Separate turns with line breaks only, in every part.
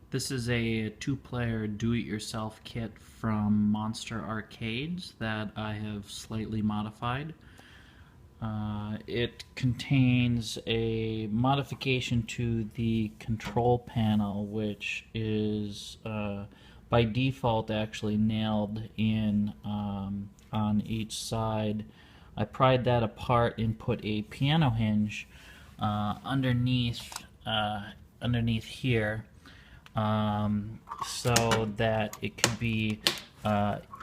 This is a two-player do-it-yourself kit from Monster Arcades that I have slightly modified. It contains a modification to the control panel, which is by default actually nailed in on each side. I pried that apart and put a piano hinge underneath here, so that it could be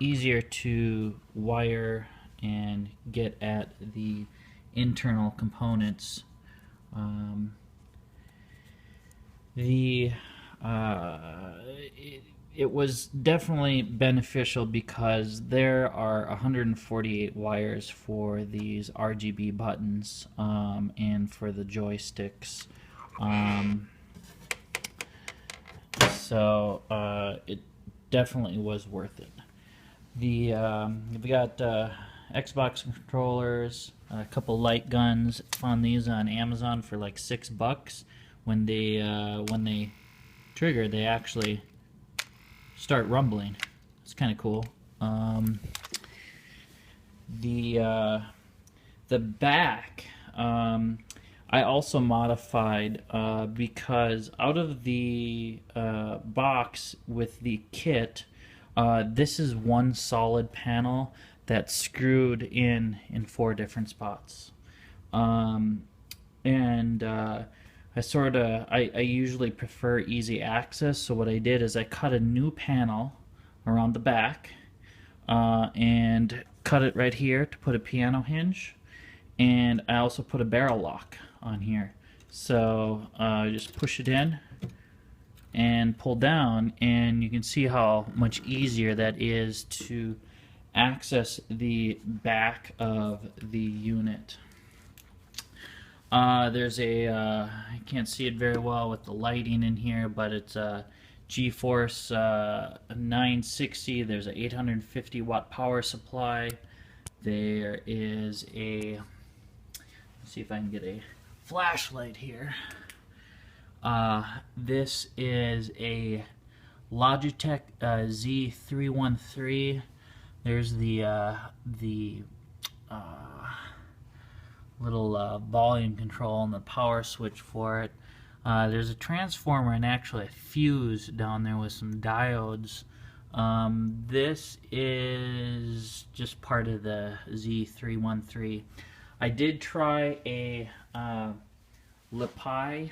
easier to wire and get at the internal components. It was definitely beneficial because there are 148 wires for these RGB buttons and for the joysticks. So it definitely was worth it. We got Xbox controllers, a couple light guns. Found these on Amazon for like $6. When they trigger, they actually start rumbling. It's kind of cool. The back, I also modified because out of the box with the kit, this is one solid panel that's screwed in 4 different spots. I usually prefer easy access, so what I did is I cut a new panel around the back and cut it right here to put a piano hinge, and I also put a barrel lock on here. So just push it in and pull down, and you can see how much easier that is to access the back of the unit. There's a, I can't see it very well with the lighting in here, but it's a GeForce 960. There's an 850 watt power supply. There is a, let's see if I can get a flashlight here. This is a Logitech Z313. There's the little volume control and the power switch for it. There's a transformer and actually a fuse down there with some diodes. This is just part of the Z313. I did try a LePi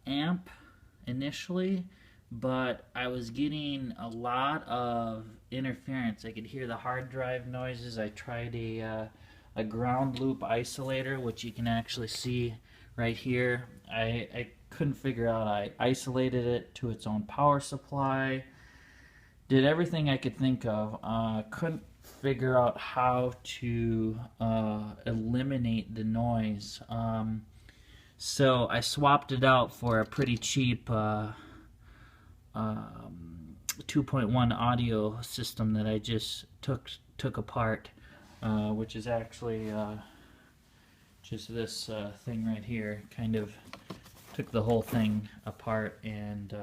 amp initially, but I was getting a lot of interference. I could hear the hard drive noises. I tried a ground loop isolator, which you can actually see right here. I couldn't figure out. I isolated it to its own power supply, did everything I could think of. Couldn't figure out how to eliminate the noise. So I swapped it out for a pretty cheap 2.1 audio system that I just took apart, which is actually just this thing right here. Kind of took the whole thing apart and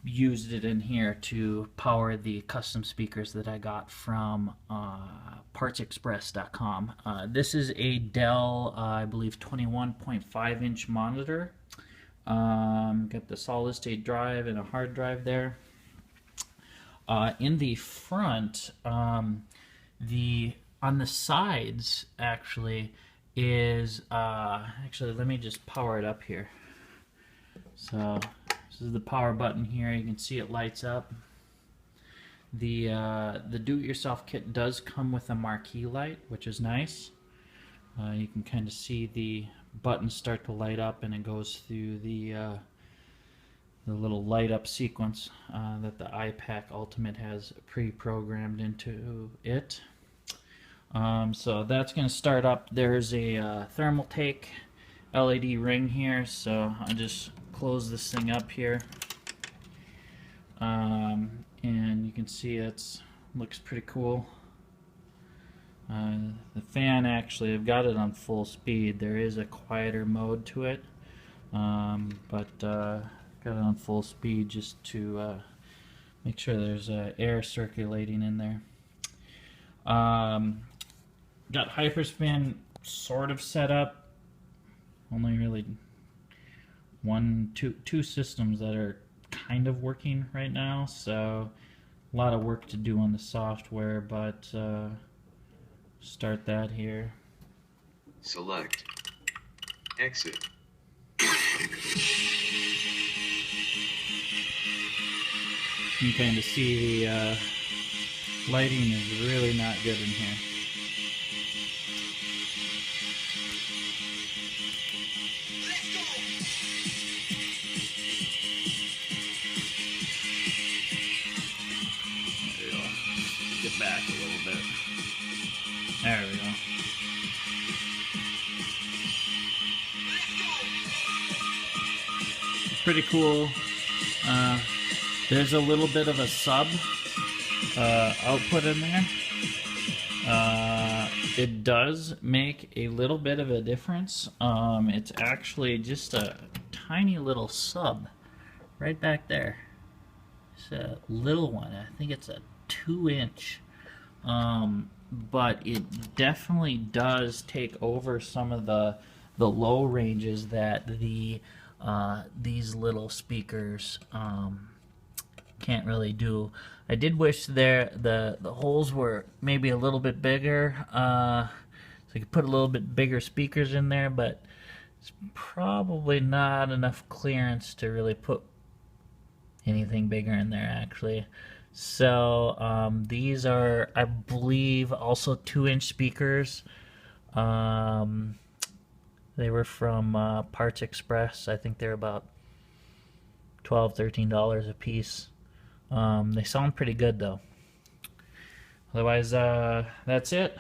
used it in here to power the custom speakers that I got from partsexpress.com. This is a Dell, I believe, 21.5 inch monitor. Got the solid state drive and a hard drive there. In the front, on the sides actually is actually, let me just power it up here. So this is the power button here. You can see it lights up. The do-it-yourself kit does come with a marquee light, which is nice. You can kind of see the buttons start to light up, and it goes through the little light up sequence that the I-Pac Ultimate has pre-programmed into it. So that's going to start up. There's a Thermaltake LED ring here, so I'll just close this thing up here, and you can see it looks pretty cool. The fan, actually, I've got it on full speed. There is a quieter mode to it, but got it on full speed just to make sure there's air circulating in there. Got Hyperspan sort of set up. Only really two systems that are kind of working right now, so a lot of work to do on the software, but start that here.
Select. Exit.
You can kind of see the lighting is really not good in here. There we go. Get back a little bit. There we go. Pretty cool. There's a little bit of a sub output in there. It does make a little bit of a difference. It's actually just a tiny little sub right back there. It's a little one. I think it's a 2-inch. But it definitely does take over some of the low ranges that these little speakers can't really do. I did wish the holes were maybe a little bit bigger, so I could put a little bit bigger speakers in there, but it's probably not enough clearance to really put anything bigger in there actually. So these are, I believe, also 2-inch speakers. They were from Parts Express. I think they're about $12, $13 a piece. They sound pretty good though. Otherwise, that's it.